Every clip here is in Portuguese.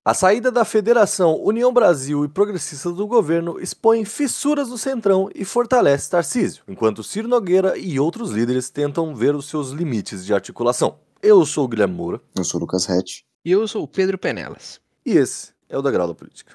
A saída da Federação, União Brasil e Progressistas do governo expõe fissuras no Centrão e fortalece Tarcísio, enquanto Ciro Nogueira e outros líderes tentam ver os seus limites de articulação. Eu sou o Guilherme Moura. Eu sou o Lucas Rett. E eu sou o Pedro Penelas. E esse é o Da Grau da Política.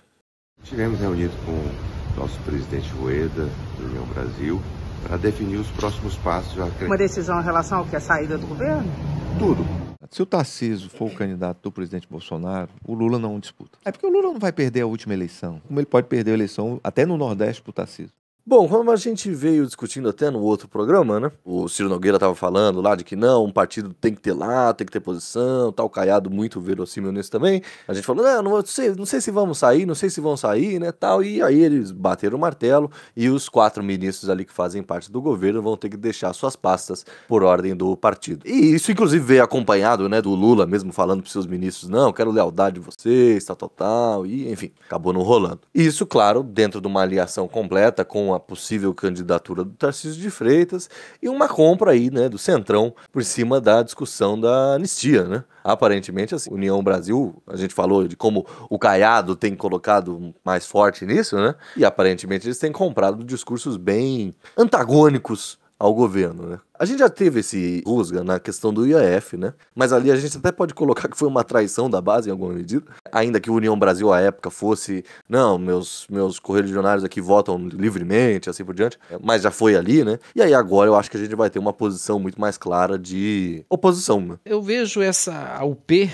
Estivemos reunidos com o nosso presidente Rueda, do União Brasil, para definir os próximos passos. Uma decisão em relação ao que é a saída do governo? Tudo. Se o Tarcísio for o candidato do presidente Bolsonaro, o Lula não disputa. É porque o Lula não vai perder a última eleição, como ele pode perder a eleição até no Nordeste pro Tarcísio. Bom, como a gente veio discutindo até no outro programa, né? O Ciro Nogueira tava falando lá de que não, um partido tem que ter lá, tem que ter posição, tal, Caiado muito verossímil nisso também. A gente falou, não sei se vamos sair, né, tal. E aí eles bateram o martelo e os 4 ministros ali que fazem parte do governo vão ter que deixar suas pastas por ordem do partido. E isso, inclusive, veio acompanhado, né, do Lula mesmo falando pros seus ministros, não, quero lealdade de vocês, tal, e enfim, acabou não rolando. Isso, claro, dentro de uma aliação completa com a possível candidatura do Tarcísio de Freitas e uma compra aí, né, do Centrão por cima da discussão da anistia, né? Aparentemente, assim, União Brasil, a gente falou de como o Caiado tem colocado mais forte nisso, né? E aparentemente eles têm comprado discursos bem antagônicos ao governo, né? A gente já teve esse rusga na questão do IAF, né? Mas ali a gente até pode colocar que foi uma traição da base em alguma medida. Ainda que o União Brasil à época fosse, não, meus correligionários aqui votam livremente, assim por diante. Mas já foi ali, né? E aí agora eu acho que a gente vai ter uma posição muito mais clara de oposição, né? Eu vejo essa UP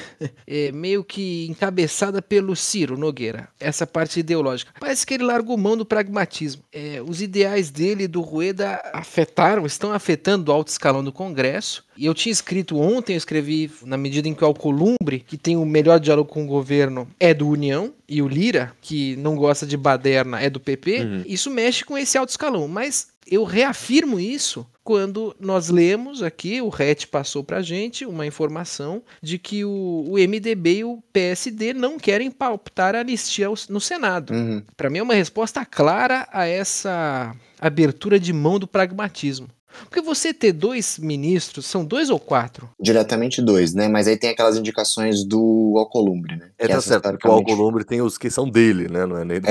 meio que encabeçada pelo Ciro Nogueira, essa parte ideológica. Parece que ele largou mão do pragmatismo. Os ideais dele e do Rueda estão afetando o alto escalão do Congresso. E eu tinha escrito ontem, eu escrevi na medida em que o Alcolumbre, que tem o melhor diálogo com o governo, é do União, e o Lira, que não gosta de baderna, é do PP. Isso mexe com esse alto escalão, mas eu reafirmo isso quando nós lemos aqui, o RET passou pra gente uma informação de que o MDB e o PSD não querem pautar a anistia no Senado. Para mim é uma resposta clara a essa abertura de mão do pragmatismo. Porque você ter 2 ministros, são 2 ou 4? Diretamente 2, né? Mas aí tem aquelas indicações do Alcolumbre, né? Tá certo, porque o Alcolumbre tem os que são dele, né? Não é nem do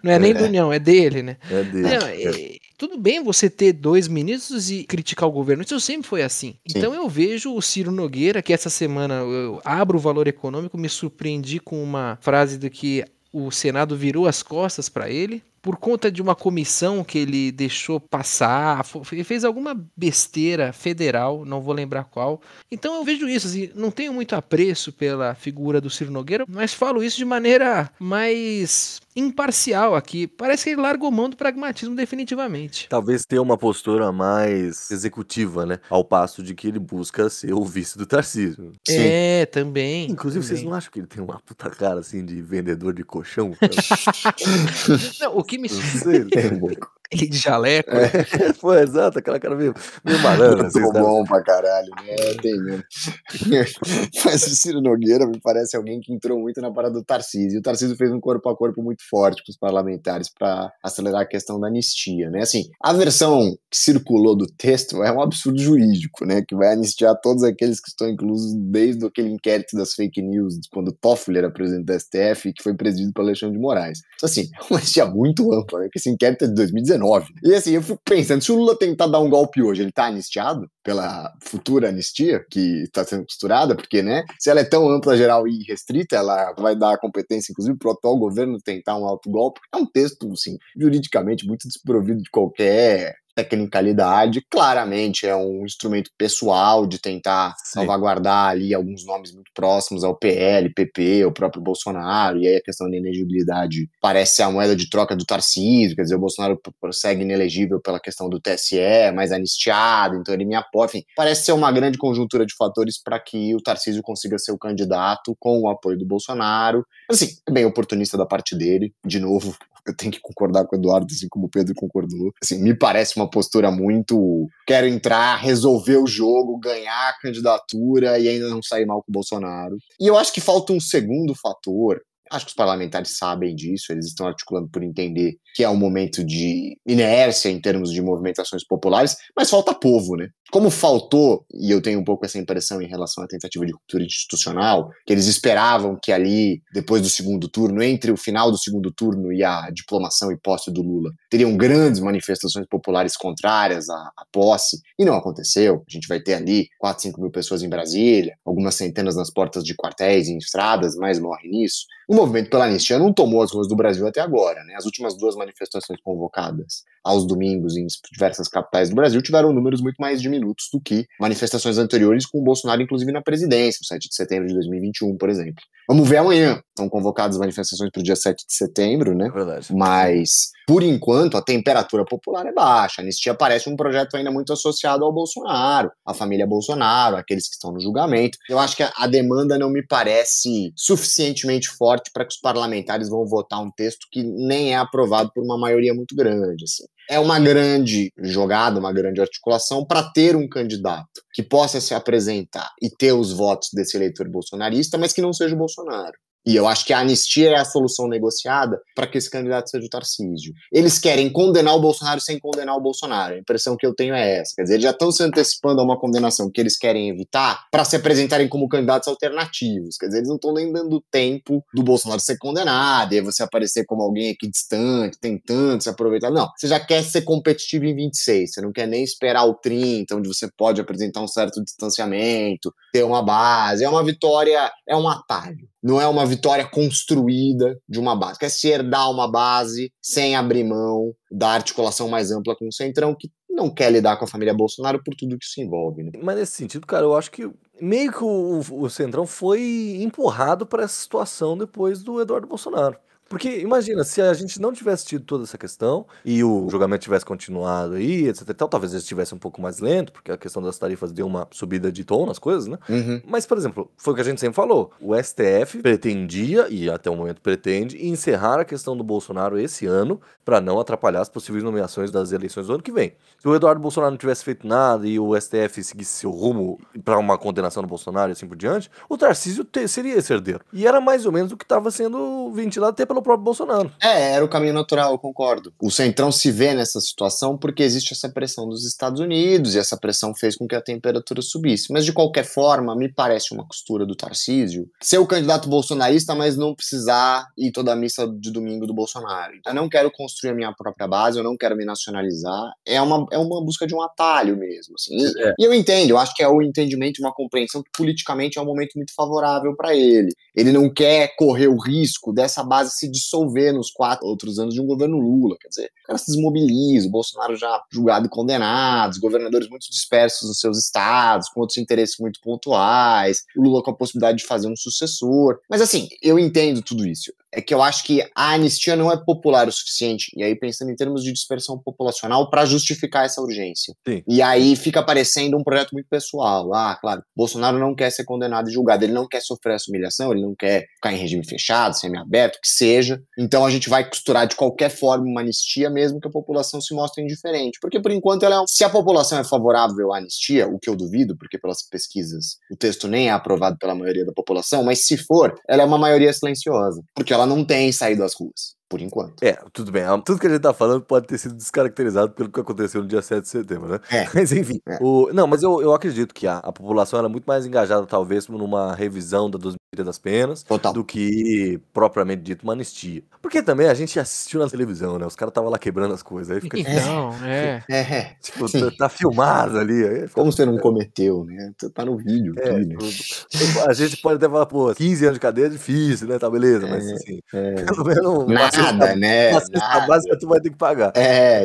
não é nem do União, é dele, né? É dele. Tudo bem você ter 2 ministros e criticar o governo, isso sempre foi assim. Sim. Então eu vejo o Ciro Nogueira, que essa semana eu abro o Valor Econômico, me surpreendi com uma frase de que o Senado virou as costas para ele, por conta de uma comissão que ele deixou passar, fez alguma besteira federal, não vou lembrar qual. Então eu vejo isso, assim, não tenho muito apreço pela figura do Ciro Nogueira, mas falo isso de maneira mais imparcial aqui. Parece que ele largou mão do pragmatismo definitivamente. Talvez tenha uma postura mais executiva, né? Ao passo de que ele busca ser o vice do Tarcísio. Sim. Inclusive, Também. Também. vocês não acham que ele tem uma puta cara, assim, de vendedor de colchão? Não, o que me Tem um pouco. ele de jaleco. Foi, exato, aquela cara meio malandra. Muito bom pra caralho, né? Tem mesmo. Mas o Ciro Nogueira me parece alguém que entrou muito na parada do Tarcísio. E o Tarcísio fez um corpo a corpo muito forte com os parlamentares para acelerar a questão da anistia, né? Assim, a versão que circulou do texto é um absurdo jurídico, né? Que vai anistiar todos aqueles que estão inclusos desde aquele inquérito das fake news, quando Toffoli era presidente da STF, que foi presidido pelo Alexandre de Moraes. Então, assim, é uma anistia muito ampla, né? Porque esse inquérito é de 2019. E assim, eu fico pensando, se o Lula tentar dar um golpe hoje, ele tá anistiado pela futura anistia que está sendo costurada, porque, né, se ela é tão ampla, geral e restrita, ela vai dar competência, inclusive, pro atual governo tentar um autogolpe. É um texto, assim, juridicamente muito desprovido de qualquer tecnicalidade, claramente é um instrumento pessoal de tentar salvaguardar ali alguns nomes muito próximos ao PL, PP, o próprio Bolsonaro, e aí a questão da inelegibilidade parece ser a moeda de troca do Tarcísio, quer dizer, o Bolsonaro prossegue inelegível pela questão do TSE, mais anistiado, então ele me apoia, enfim, parece ser uma grande conjuntura de fatores para que o Tarcísio consiga ser o candidato com o apoio do Bolsonaro. Assim, é bem oportunista da parte dele, de novo, eu tenho que concordar com o Eduardo, assim como o Pedro concordou. Assim, me parece uma postura muito quero entrar, resolver o jogo, ganhar a candidatura e ainda não sair mal com o Bolsonaro. E eu acho que falta um segundo fator. Acho que os parlamentares sabem disso, eles estão articulando por entender que é um momento de inércia em termos de movimentações populares, mas falta povo, né? Como faltou, e eu tenho um pouco essa impressão em relação à tentativa de ruptura institucional, que eles esperavam que ali, depois do segundo turno, entre o final do segundo turno e a diplomação e posse do Lula, teriam grandes manifestações populares contrárias à posse, e não aconteceu. A gente vai ter ali 4, 5 mil pessoas em Brasília, algumas centenas nas portas de quartéis e em estradas, mas morre nisso. O movimento pela anistia não tomou as ruas do Brasil até agora, né? As últimas 2 manifestações convocadas aos domingos em diversas capitais do Brasil tiveram números muito mais diminutos do que manifestações anteriores com o Bolsonaro, inclusive, na presidência, o 7 de setembro de 2021, por exemplo. Vamos ver amanhã. Estão convocadas manifestações para o dia 7 de setembro, né? É verdade. Mas, por enquanto, a temperatura popular é baixa. A anistia parece um projeto ainda muito associado ao Bolsonaro, à família Bolsonaro, àqueles que estão no julgamento. Eu acho que a demanda não me parece suficientemente forte para que os parlamentares vão votar um texto que nem é aprovado por uma maioria muito grande, assim. É uma grande jogada, uma grande articulação para ter um candidato que possa se apresentar e ter os votos desse eleitor bolsonarista, mas que não seja o Bolsonaro. E eu acho que a anistia é a solução negociada para que esse candidato seja o Tarcísio. Eles querem condenar o Bolsonaro sem condenar o Bolsonaro. A impressão que eu tenho é essa. Quer dizer, eles já estão se antecipando a uma condenação que eles querem evitar para se apresentarem como candidatos alternativos. Quer dizer, eles não estão nem dando tempo do Bolsonaro ser condenado, e aí você aparecer como alguém aqui distante, tentando se aproveitar. Não, você já quer ser competitivo em 26, você não quer nem esperar o 30, onde você pode apresentar um certo distanciamento, ter uma base. É uma vitória, é um atalho. Não é uma vitória construída de uma base. Quer se herdar uma base sem abrir mão da articulação mais ampla com o Centrão, que não quer lidar com a família Bolsonaro por tudo que isso envolve. Né? Mas nesse sentido, cara, eu acho que meio que o Centrão foi empurrado para essa situação depois do Eduardo Bolsonaro. Porque imagina, se a gente não tivesse tido toda essa questão e o julgamento tivesse continuado aí, etc e tal, talvez ele estivesse um pouco mais lento, porque a questão das tarifas deu uma subida de tom nas coisas, né? Uhum. Mas, por exemplo, foi o que a gente sempre falou, o STF pretendia, e até o momento pretende, encerrar a questão do Bolsonaro esse ano para não atrapalhar as possíveis nomeações das eleições do ano que vem. Se o Eduardo Bolsonaro não tivesse feito nada e o STF seguisse seu rumo para uma condenação do Bolsonaro e assim por diante, o Tarcísio seria esse herdeiro. E era mais ou menos o que estava sendo ventilado até pelo próprio Bolsonaro. Era o caminho natural, eu concordo. O Centrão se vê nessa situação porque existe essa pressão dos Estados Unidos e essa pressão fez com que a temperatura subisse. Mas, de qualquer forma, me parece uma costura do Tarcísio ser o candidato bolsonarista, mas não precisar ir toda a missa de domingo do Bolsonaro. Eu não quero construir a minha própria base, eu não quero me nacionalizar. É uma busca de um atalho mesmo. Assim. E eu entendo, eu acho que é o entendimento, uma compreensão que politicamente é um momento muito favorável para ele. Ele não quer correr o risco dessa base se dissolver nos 4 outros anos de um governo Lula. Quer dizer, o cara se desmobiliza, o Bolsonaro já julgado e condenado, os governadores muito dispersos nos seus estados, com outros interesses muito pontuais, o Lula com a possibilidade de fazer um sucessor. Mas assim, eu entendo tudo isso. É que eu acho que a anistia não é popular o suficiente, e aí pensando em termos de dispersão populacional, para justificar essa urgência. Sim. E aí fica parecendo um projeto muito pessoal. Ah, claro, Bolsonaro não quer ser condenado e julgado, ele não quer sofrer essa humilhação, ele não quer ficar em regime fechado, semiaberto, que seja. Então a gente vai costurar de qualquer forma uma anistia, mesmo que a população se mostre indiferente. Porque por enquanto, se a população é favorável à anistia, o que eu duvido, porque pelas pesquisas o texto nem é aprovado pela maioria da população, mas se for, ela é uma maioria silenciosa, porque ela não tem saído às ruas. Por enquanto. Tudo bem. Tudo que a gente tá falando pode ter sido descaracterizado pelo que aconteceu no dia 7 de setembro, né? Mas enfim. Não, mas eu acredito que a população era muito mais engajada, talvez, numa revisão da dosimetria das penas do que, propriamente dito, uma anistia. Porque também a gente assistiu na televisão, né? Os caras estavam lá quebrando as coisas. Aí fica tipo, tá filmado ali. Aí como você não cometeu, né? Tá no vídeo. A gente pode até falar, pô, 15 anos de cadeia é difícil, né? Tá beleza, mas assim, pelo menos nada, né? A básica tu vai ter que pagar.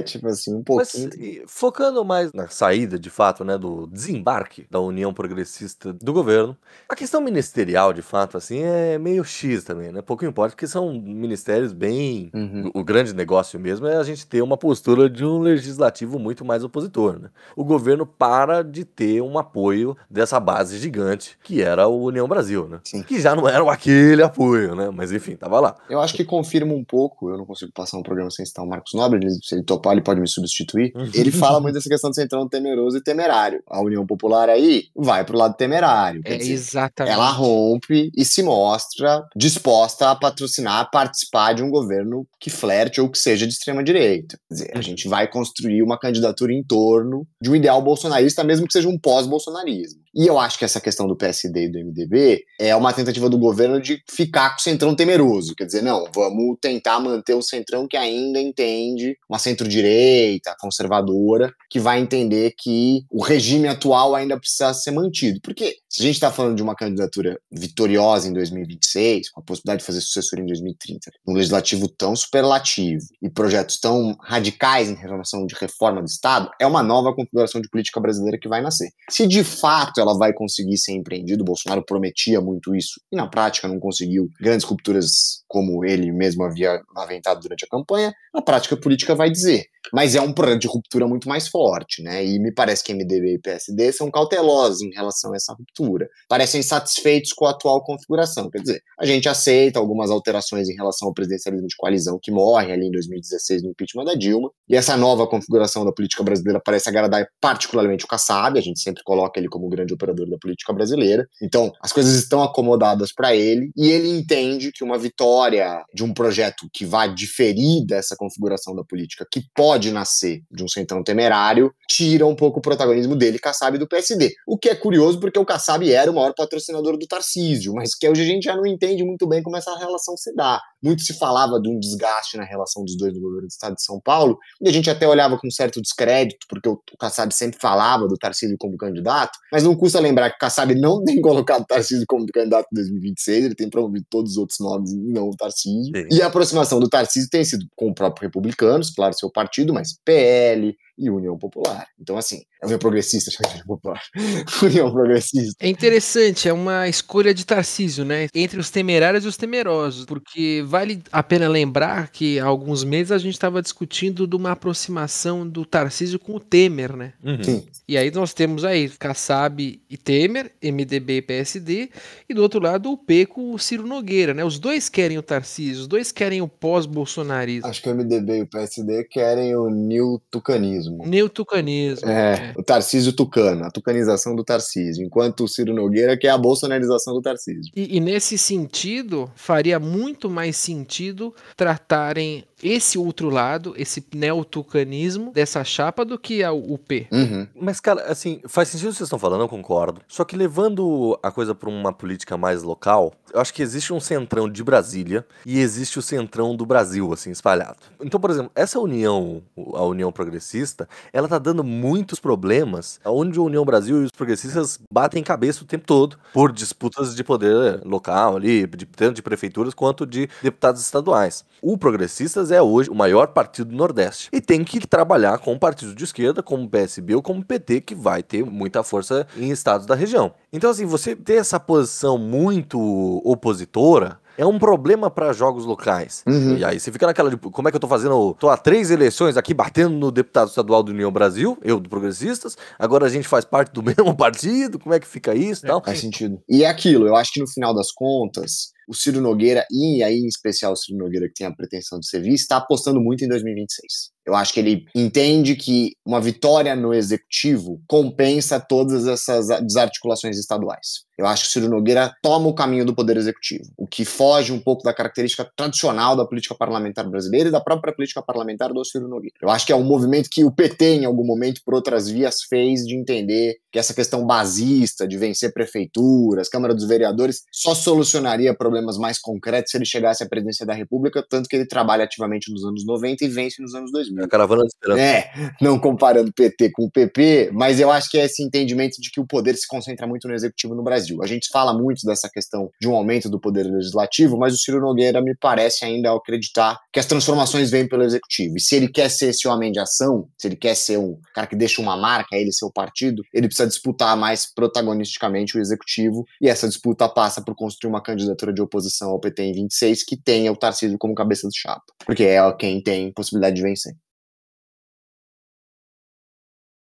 Tipo assim, um pouquinho. Mas, focando mais na saída, de fato, né, do desembarque da União Progressista do governo, a questão ministerial, de fato, assim, é meio X também, né? Pouco importa, porque são ministérios bem... O grande negócio mesmo é a gente ter uma postura de um legislativo muito mais opositor, né? O governo para de ter um apoio dessa base gigante, que era o União Brasil, né? Sim. Que já não era aquele apoio, né? Mas enfim, tava lá. Eu acho que confirma um pouco pouco, eu não consigo passar um programa sem citar o Marcos Nobre, se ele topar, ele pode me substituir. Ele fala muito dessa questão do centrão temeroso e temerário. A União Popular aí vai pro lado temerário. Quer dizer, exatamente. ela rompe e se mostra disposta a patrocinar, a participar de um governo que flerte ou que seja de extrema-direita. Quer dizer, a gente vai construir uma candidatura em torno de um ideal bolsonarista, mesmo que seja um pós-bolsonarismo. E eu acho que essa questão do PSD e do MDB é uma tentativa do governo de ficar com o centrão temeroso. Quer dizer, não, vamos tentar manter o centrão que ainda entende uma centro-direita, conservadora, que vai entender que o regime atual ainda precisa ser mantido. Porque se a gente está falando de uma candidatura vitoriosa em 2026, com a possibilidade de fazer sucessoria em 2030, um legislativo tão superlativo e projetos tão radicais em relação de reforma do Estado, é uma nova configuração de política brasileira que vai nascer. Se de fato ela vai conseguir ser empreendida, o Bolsonaro prometia muito isso e na prática não conseguiu grandes rupturas como ele mesmo havia aventado durante a campanha, a prática política vai dizer. Mas é um projeto de ruptura muito mais forte, né? E me parece que MDB e PSD são cautelosos em relação a essa ruptura. Parecem satisfeitos com a atual configuração. Quer dizer, a gente aceita algumas alterações em relação ao presidencialismo de coalizão que morre ali em 2016 no impeachment da Dilma. E essa nova configuração da política brasileira parece agradar particularmente o Kassab. A gente sempre coloca ele como o grande operador da política brasileira. Então, as coisas estão acomodadas para ele e ele entende que uma vitória de um projeto que vai diferir dessa configuração da política, que pode nascer de um centrão temerário, tira um pouco o protagonismo dele, Kassab, do PSD. O que é curioso porque o Kassab era o maior patrocinador do Tarcísio, mas que hoje a gente já não entende muito bem como essa relação se dá. Muito se falava de um desgaste na relação dos dois no governo do estado de São Paulo, e a gente até olhava com certo descrédito, porque o Kassab sempre falava do Tarcísio como candidato, mas não custa lembrar que o Kassab não tem colocado o Tarcísio como candidato em 2026, ele tem promovido todos os outros nomes e não o Tarcísio. Sim. E a aproximação do Tarcísio tem sido com o próprio Republicanos, claro, seu partido, mas PL e União Popular. Então, assim, é União Progressista, União Popular. União Progressista. É interessante, é uma escolha de Tarcísio, né? Entre os temerários e os temerosos, porque vale a pena lembrar que há alguns meses a gente estava discutindo de uma aproximação do Tarcísio com o Temer, né? Sim. E aí nós temos aí Kassab e Temer, MDB e PSD, e do outro lado o P com o Ciro Nogueira, né? Os dois querem o Tarcísio, os dois querem o pós-bolsonarismo. Acho que o MDB e o PSD querem o neo-tucanismo. Neo-tucanismo. O Tarcísio tucano, a tucanização do Tarcísio, enquanto o Ciro Nogueira quer a bolsonarização do Tarcísio. E nesse sentido, faria muito mais sentido tratarem esse outro lado, esse neotucanismo dessa chapa do que o P. Mas, cara, assim, faz sentido o que vocês estão falando, eu concordo. Só que levando a coisa para uma política mais local, eu acho que existe um centrão de Brasília e existe o centrão do Brasil, assim, espalhado. Então, por exemplo, essa união, a União Progressista, ela tá dando muitos problemas, onde a União Brasil e os progressistas batem cabeça o tempo todo por disputas de poder local ali, tanto de prefeituras quanto de deputados estaduais. O Progressistas é hoje o maior partido do Nordeste e tem que trabalhar com um partido de esquerda, como o PSB ou como o PT, que vai ter muita força em estados da região. Então, assim, você ter essa posição muito opositora é um problema para jogos locais. E aí você fica naquela de, como é que eu tô fazendo? Tô há 3 eleições aqui batendo no deputado estadual do União Brasil, eu do Progressistas, agora a gente faz parte do mesmo partido, como é que fica isso e tal? Faz sentido. E é aquilo, eu acho que no final das contas, o Ciro Nogueira, e aí em especial o Ciro Nogueira que tem a pretensão de ser vice, está apostando muito em 2026. Eu acho que ele entende que uma vitória no executivo compensa todas essas desarticulações estaduais. Eu acho que o Ciro Nogueira toma o caminho do poder executivo, o que foge um pouco da característica tradicional da política parlamentar brasileira e da própria política parlamentar do Ciro Nogueira. Eu acho que é um movimento que o PT, em algum momento, por outras vias, fez de entender que essa questão basista de vencer prefeituras, Câmara dos Vereadores, só solucionaria problemas mais concretos se ele chegasse à presidência da República, tanto que ele trabalha ativamente nos anos 90 e vence nos anos 2000. A caravana de esperança. Não comparando o PT com o PP, mas eu acho que é esse entendimento de que o poder se concentra muito no executivo no Brasil. A gente fala muito dessa questão de um aumento do poder legislativo, mas o Ciro Nogueira me parece ainda acreditar que as transformações vêm pelo executivo. E se ele quer ser esse homem de ação, se ele quer ser um cara que deixa uma marca, ele seu partido, ele precisa disputar mais protagonisticamente o executivo, e essa disputa passa por construir uma candidatura de oposição ao PT em 26 que tenha o Tarcísio como cabeça de chapa, porque é quem tem possibilidade de vencer.